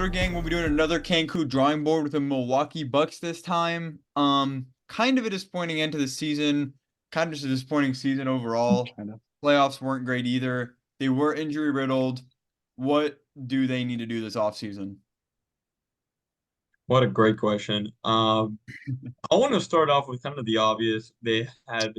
Twitter gang. We'll be doing another Cancun drawing board with the Milwaukee Bucks this time. Kind of a disappointing end to the season. Kind of just a disappointing season overall. Kind of. Playoffs weren't great either. They were injury riddled. What do they need to do this offseason? What a great question. I want to start off with kind of the obvious. They had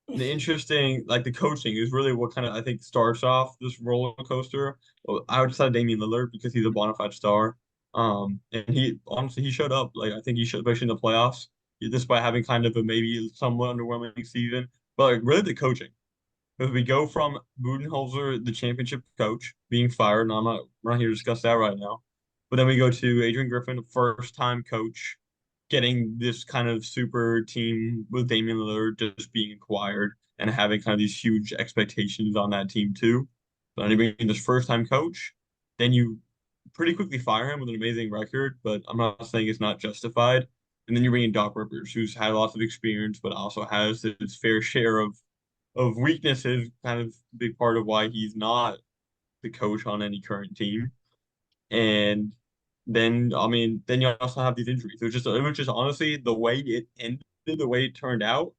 the interesting, like the coaching is really what kind of I think starts off this roller coaster. Well, I would decide Damian Lillard because he's a bona fide star. And he honestly he showed up. Like I think he showed, especially in the playoffs, despite having kind of a maybe somewhat underwhelming season. But like really the coaching. Because we go from Budenholzer, the championship coach, being fired, and we're not here to discuss that right now. But then we go to Adrian Griffin, first time coach, getting this kind of super team with Damian Lillard just being acquired and having kind of these huge expectations on that team too. But then being this first time coach, then you pretty quickly fire him with an amazing record, but I'm not saying it's not justified. And then you bring in Doc Rivers, who's had lots of experience, but also has his fair share of weaknesses, kind of a big part of why he's not the coach on any current team. And then I mean, then you also have these injuries. It was just honestly the way it ended, the way it turned out.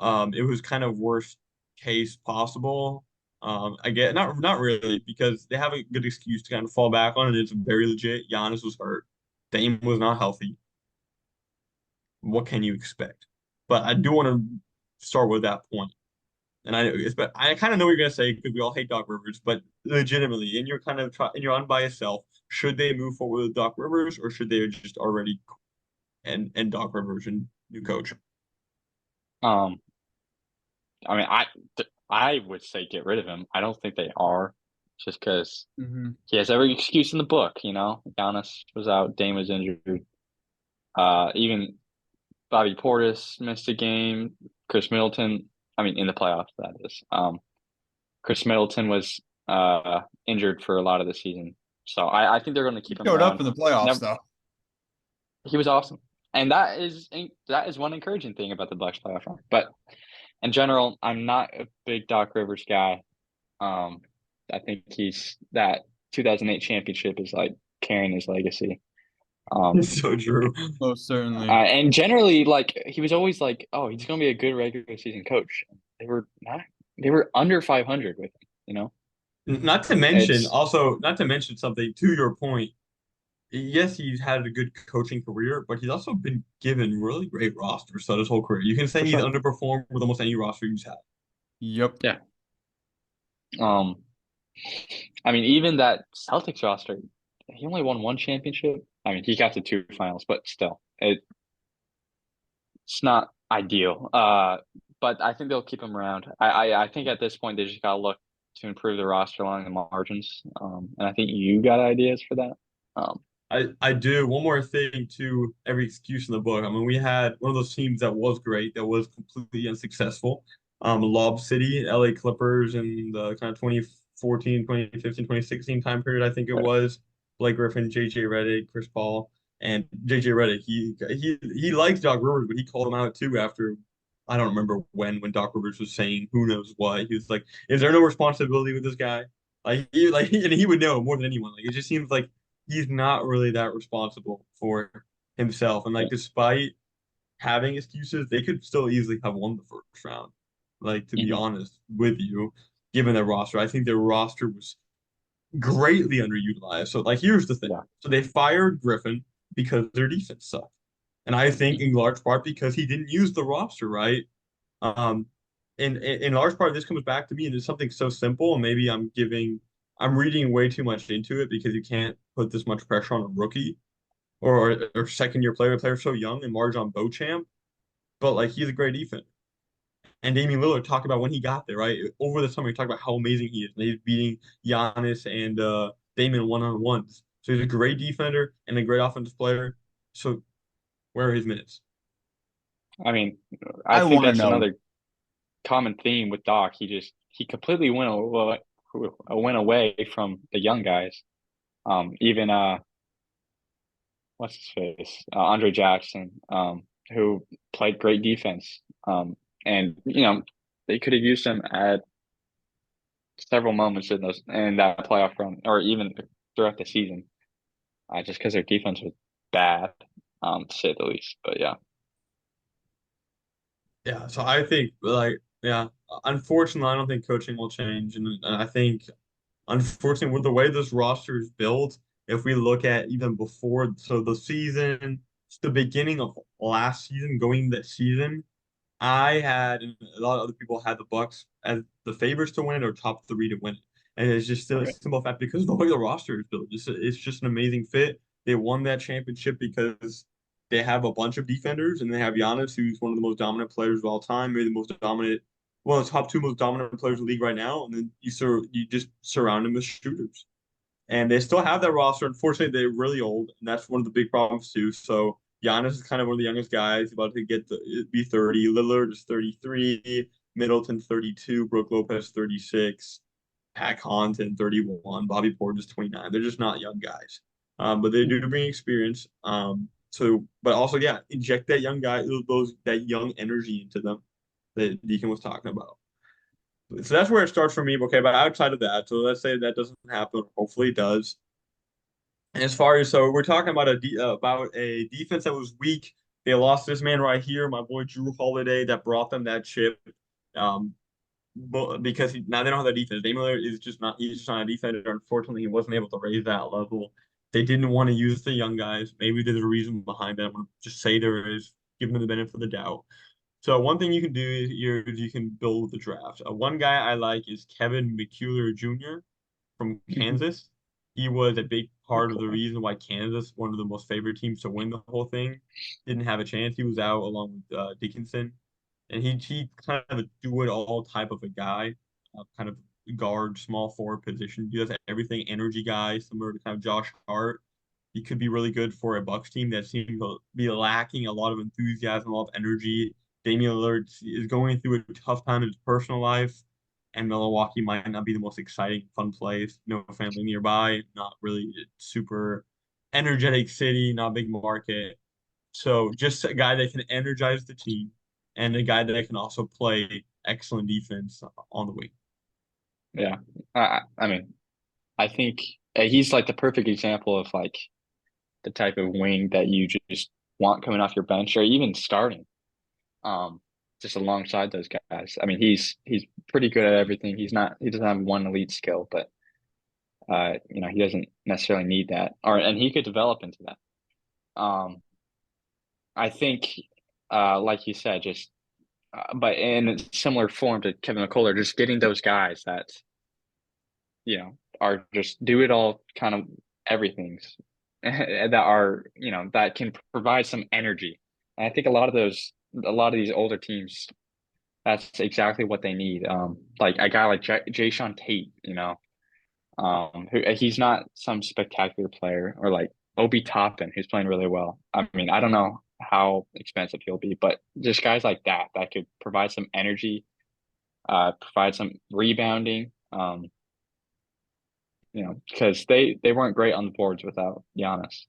It was kind of worst case possible. I get not really because they have a good excuse to kind of fall back on, and it's very legit. Giannis was hurt. Dame was not healthy. What can you expect? But I do want to start with that point. And I kind of know what you're gonna say because we all hate Doc Rivers, but legitimately, in your in your unbiased self, should they move forward with Doc Rivers or should they just already and Doc Rivers and new coach? Um, I mean, I would say get rid of him. I don't think they are, just because Mm-hmm. he has every excuse in the book. Giannis was out, Dame was injured. Even Bobby Portis missed a game. Chris Middleton, I mean, in the playoffs, that is. Chris Middleton was injured for a lot of the season, so I think they're going to He keep him showed up around. in the playoffs Never, though. he was awesome, and that is one encouraging thing about the Bucks playoff run. But in general, I'm not a big Doc Rivers guy. Um, I think he's that 2008 championship is like carrying his legacy. Um, It's so true. Most uh, certainly. and generally, like he was always like, oh, he's going to be a good regular season coach. They were not. They were under 500 with him. You know, it's Not to mention something to your point. Yes, he's had a good coaching career, but he's also been given really great rosters so his whole career. You can say for he's sure. underperformed with almost any roster he's had. Yep. Yeah. Um, I mean, even that Celtics roster, he only won one championship. I mean, he got to two finals, but still, it's not ideal. But I think they'll keep him around. I think at this point they just gotta look to improve the roster along the margins. And I think you got ideas for that. Um, I do. One more thing to every excuse in the book. I mean, we had one of those teams that was great, that was completely unsuccessful. Lob City, LA Clippers in the kind of 2014, 2015, 2016 time period, I think it right. was. Blake Griffin, JJ Redick, Chris Paul, and JJ Redick. He likes Doc Rivers, but he called him out too after I don't remember when Doc Rivers was saying who knows what. He was like, "Is there no responsibility with this guy?" And he would know more than anyone. Like it just seems like he's not really that responsible for himself. And like, Yeah. despite having excuses, they could still easily have won the first round. Like, to be Hmm. honest with you, given their roster, I think their roster was greatly underutilized. So, like, here's the thing. Yeah. So they fired Griffin because their defense sucked. And I think in Hmm. large part because he didn't use the roster right. Um, in large part, this comes back to me, and it's something so simple. And maybe I'm reading way too much into it because you can't put this much pressure on a rookie or second year player so young and Marjon Beauchamp. But like he's a great defender. And Damian Lillard talked about when he got there, right? Over the summer, he talked about how amazing he is. And he's beating Giannis and Damian one-on-ones. So he's a great defender and a great offensive player. So where are his minutes? I mean, I I think want to that's know. another common theme with Doc. He completely went away from the young guys. Even what's his face, Andre Jackson, who played great defense. And they could have used him at several moments in that playoff run, or even throughout the season. just because their defense was bad, to say the least. But yeah, Yeah, so I think yeah, unfortunately, I don't think coaching will change, and I think unfortunately with the way this roster is built, if we look at even before, so the season, the beginning of last season, going that season, I had and a lot of other people had the Bucks as the favorites to win it or top three to win it, and it's just still a right. simple fact because of the way the roster is built. It's just an amazing fit. They won that championship because they have a bunch of defenders and they have Giannis, who's one of the most dominant players of all time, maybe the most dominant, one of the top two most dominant players in the league right now. And then you just surround him with shooters, and they still have that roster. Unfortunately, they're really old, and that's one of the big problems too. So Giannis is kind of one of the youngest guys, about to be 30. Lillard is 33, Middleton 32, Brook Lopez 36, Pat Connaughton 31, Bobby Portis 29. They're just not young guys, but they do bring experience. But also, yeah, inject that young guy, that young energy into them that Deacon was talking about. So that's where it starts for me. Okay, but outside of that, so let's say that doesn't happen. Hopefully, it does. As far as so we're talking about about a defense that was weak. They lost this man right here, my boy Drew Holiday, that brought them that chip. Um, but because now they don't have that defense. Damian Lillard is just not he's just not a defender. Unfortunately, he wasn't able to raise that level. They didn't want to use the young guys. Maybe there's a reason behind that. I'm gonna just say there is, give them the benefit of the doubt. So one thing you can do is you can build the draft. One guy I like is Kevin McCullough Jr. from Kansas. He was a big part of the reason why Kansas, one of the most favorite teams to win the whole thing, didn't have a chance. He was out along with Dickinson, and he kind of a do it all type of a guy, kind of guard, small forward position. He does everything. Energy guy, similar to kind of Josh Hart. He could be really good for a Bucks team that seems to be lacking a lot of enthusiasm, a lot of energy. Damian Lillard is going through a tough time in his personal life, and Milwaukee might not be the most exciting, fun place. No family nearby, not really super energetic city, not a big market. So just a guy that can energize the team and a guy that can also play excellent defense on the wing. Yeah. I mean, I think he's like the perfect example of like the type of wing that you just want coming off your bench or even starting. Um, just alongside those guys. I mean, he's pretty good at everything. He doesn't have one elite skill, but he doesn't necessarily need that. And he could develop into that. I think, like you said, just but in a similar form to Kevin McCullough, just getting those guys that are just do it all kind of everything's that are that can provide some energy. And I think a lot of these older teams, that's exactly what they need. Like a guy like Jayshawn Tate, who he's not some spectacular player, or like Obi Toppin, who's playing really well. I mean, I don't know how expensive he'll be, but just guys like that could provide some energy, provide some rebounding. Because they weren't great on the boards without Giannis.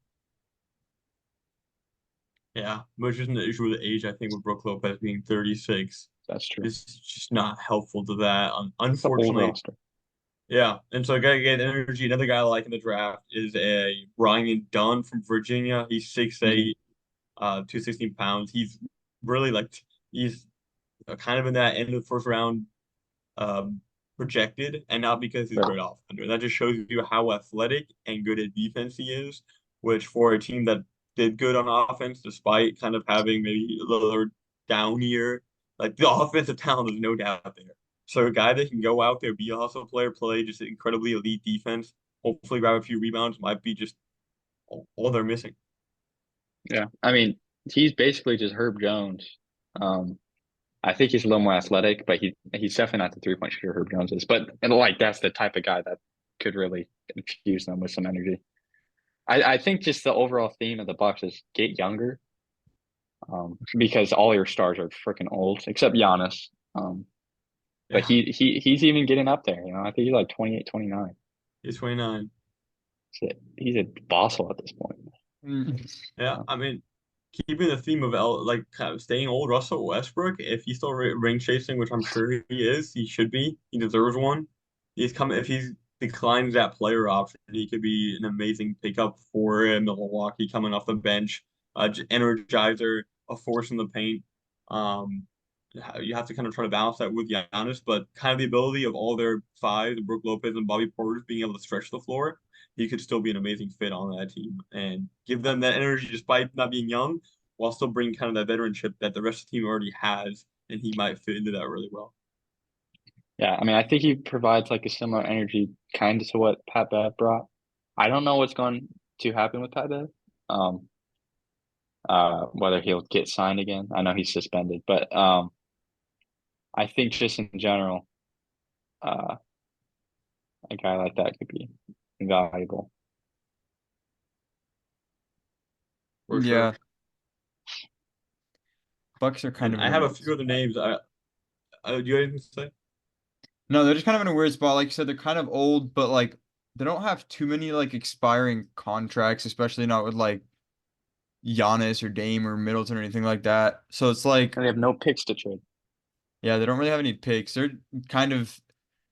Yeah, which isn't the issue with the age. I think with Brook Lopez being 36, That's true. it's just not helpful to that. It's the old Unfortunately, roster. yeah. And so, guy get energy. Another guy I like in the draft is a Brian Dunn from Virginia. He's 6'8", 216 pounds. He's really he's kind of in that end of the first round um, projected, and not because he's a Right. great offender. That just shows you how athletic and good at defense he is, which for a team that did good on offense, despite kind of having maybe a little down year, like the offensive talent is no doubt there. So a guy that can go out there, be a hustle player, play just incredibly elite defense, hopefully grab a few rebounds, might be just all they're missing. Yeah. I mean, he's basically just Herb Jones. I think he's a little more athletic, but he's definitely not the 3-point shooter Herb Jones is. But like that's the type of guy that could really infuse them with some energy. I think just the overall theme of the Bucks is get younger, because all your stars are freaking old except Giannis. But Yeah, he's even getting up there. I think he's like 28, 29. he's 29. He's a fossil at this point. Yeah, I mean, keeping the theme of kind of staying old, Russell Westbrook, if he's still ring chasing, which I'm sure he is, he should be. He deserves one. He's coming if he's declines that player option, he could be an amazing pickup for Milwaukee coming off the bench, energizer, a force in the paint. Um, you have to kind of try to balance that with Giannis, but kind of the ability of all their five, Brook Lopez and Bobby Portis, being able to stretch the floor, he could still be an amazing fit on that team and give them that energy despite not being young, while still bringing kind of that veteranship that the rest of the team already has, and he might fit into that really well. Yeah, I mean, I think he provides like a similar energy kind of to what Pat Bev brought. I don't know what's going to happen with Pat Bev. Whether he'll get signed again. I know he's suspended, but I think just in general, uh, a guy like that could be invaluable. For Yeah, sure. Bucks are kind And of I in a have a weird few other spot. names. Do you have anything to say? No, they're just kind of in a weird spot. Like you said, they're kind of old, but like they don't have too many like expiring contracts, especially not with like Giannis or Dame or Middleton or anything like that. So it's like, And they have no picks to trade. yeah, they don't really have any picks. They're kind of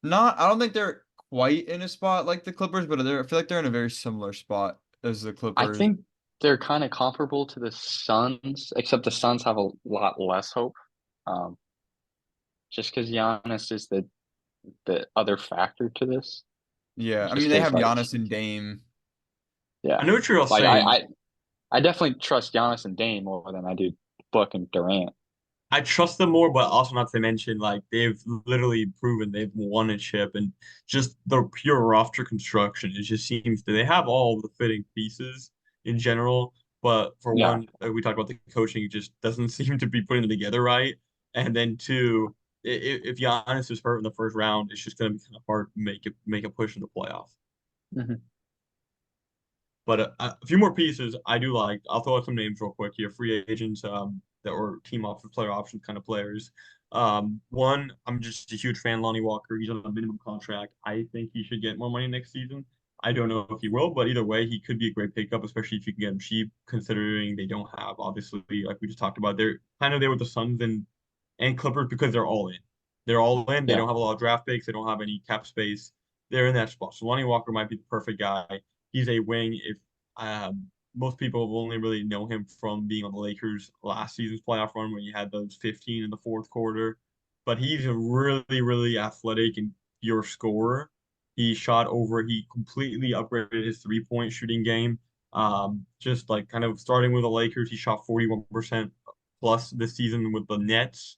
not, I don't think they're quite in a spot like the Clippers, but I feel like they're in a very similar spot as the I Clippers. think they're kind of comparable to the Suns, except the Suns have a lot less hope. Um, just because Giannis is the other factor to this. Yeah, I mean Just they because have like Giannis and Dame. I yeah, know what you're all like saying. I definitely trust Giannis and Dame more than I do Book and Durant. I trust them more, but also not to mention, like, they've literally proven they've won a chip, and just the pure roster construction, it just seems that they have all the fitting pieces in general. But for Yeah, one, we talked about the coaching, it just doesn't seem to be putting it together right. And then two, if Giannis is hurt in the first round, it's just going to be kind of hard to make a push in the playoffs. hmm But a few more pieces I do like. I'll throw out some names real quick here. Free agents that were team options, player options kind of players. One, I'm just a huge fan, Lonnie Walker. He's on a minimum contract. I think he should get more money next season. I don't know if he will, but either way, he could be a great pickup, especially if you can get him cheap, considering they don't have, obviously, like we just talked about, they're kind of there with the Suns and Clippers because they're all in. They're all in. They yeah, don't have a lot of draft picks. They don't have any cap space. They're in that spot. So Lonnie Walker might be the perfect guy. He's a wing. If most people will only really know him from being on the Lakers last season's playoff run when you had those 15 in the fourth quarter. But he's a really, really athletic and pure scorer. He completely upgraded his 3-point shooting game. Just like kind of starting with the Lakers, he shot 41% plus this season with the Nets.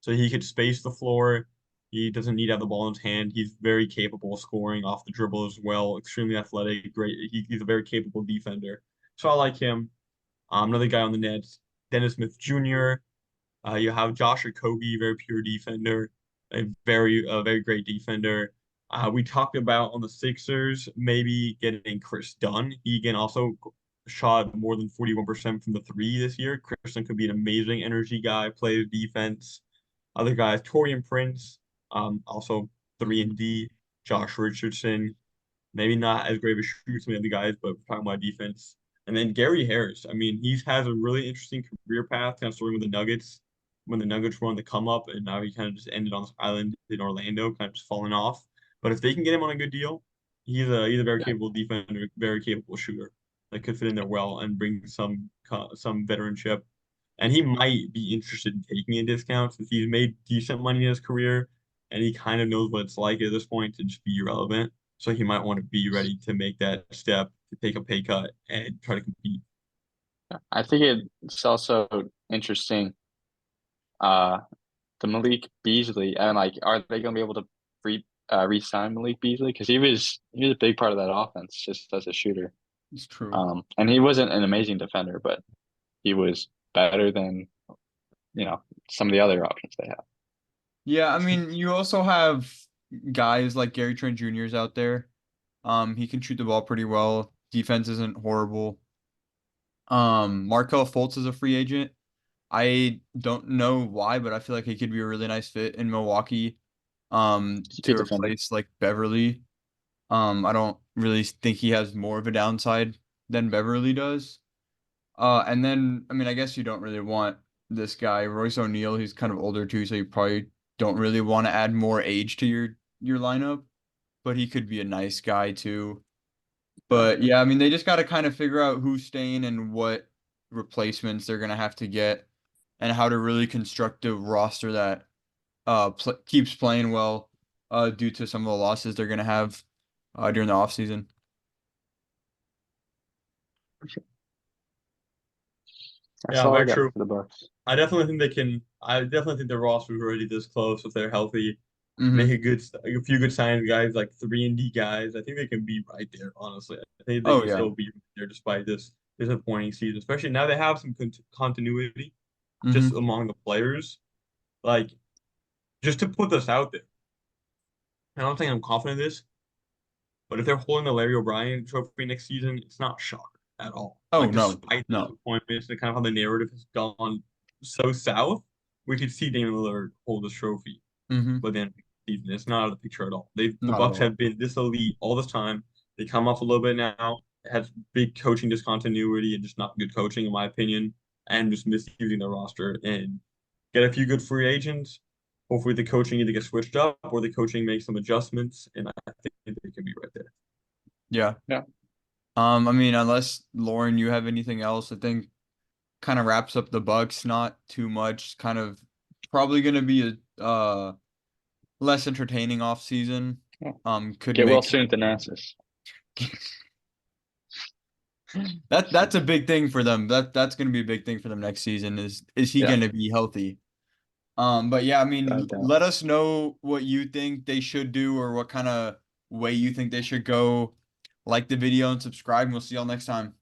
So he could space the floor. He doesn't need to have the ball in his hand. He's very capable of scoring off the dribble as well. Extremely athletic, great. He's a very capable defender. So I like him. Another guy on the Nets, Dennis Smith Jr. You have Josh Okogie, very pure defender, a very great defender. We talked about on the Sixers maybe getting Chris Dunn. He again also shot more than 41% from the three this year. Chris Dunn could be an amazing energy guy, plays defense. Other guys, Torian Prince, also 3 and D, Josh Richardson, maybe not as great of a shooter as some of the guys, but we're talking about defense. And then Gary Harris. I mean, he has a really interesting career path, kind of starting with the Nuggets when the Nuggets were on the come up, and now he kind of just ended on this island in Orlando, kind of just falling off. But if they can get him on a good deal, he's a very yeah. capable defender, very capable shooter that could fit in there well and bring some veteranship. And he might be interested in taking a discount since he's made decent money in his career, and he kind of knows what it's like at this point to just be irrelevant. So he might want to be ready to make that step to take a pay cut and try to compete. I think it's also interesting. Uh, the Malik Beasley and like, are they going to be able to re-sign Malik Beasley? Because he was a big part of that offense just as a shooter. It's true. And he wasn't an amazing defender, but he was better than some of the other options they have. Yeah, I mean, you also have guys like Gary Trent Jr.'s out there. He can shoot the ball pretty well. Defense isn't horrible. Markel Fultz is a free agent. I don't know why, but I feel like he could be a really nice fit in Milwaukee. He's a To good defender. replace like Beverly. I don't really think he has more of a downside than Beverly does. And then I mean, I guess you don't really want this guy, Royce O'Neal. He's kind of older too, so you probably don't really want to add more age to your lineup. but he could be a nice guy too. But yeah, I mean, they just got to kind of figure out who's staying and what replacements they're gonna have to get, and how to really construct a roster that keeps playing well due to some of the losses they're gonna have during the offseason. That's Yeah, all I very got true. for the Bucks. I definitely think they can. I definitely think their roster is already this close if they're healthy. Make Hmm. a few good signings, guys like 3-and-D guys. I think they can be right there. Honestly, I think they Oh can yeah. still be right there despite this disappointing season. Especially now they have some continuity just Hmm. among the players. Like just to put this out there, I don't think I'm confident in this, but if they're holding the Larry O'Brien trophy next season, it's not shocking at all. Oh Like no, despite the no. disappointments and kind of how the narrative has gone so south, we could see Damian Lillard hold this trophy. Hmm. But then season, it's not out of the picture at all. The Not at Bucks all. have been this elite all this time. They come off a little bit now. It has big coaching discontinuity and just not good coaching, in my opinion, and just misusing the roster and get a few good free agents. Hopefully, the coaching either gets switched up or the coaching makes some adjustments, and I think they can be right there. Yeah. Yeah. I mean, unless Lauren, you have anything else, I think kind of wraps up the Bucks. Not too much. Kind of probably gonna be a less entertaining off season. Yeah. Could Get well make soon at the Thanasis. that's a big thing for them. That's gonna be a big thing for them next season. Is he Yeah, gonna be healthy? But yeah, I without a mean, doubt. let us know what you think they should do or what kind of way you think they should go. Like the video and subscribe, and we'll see y'all next time.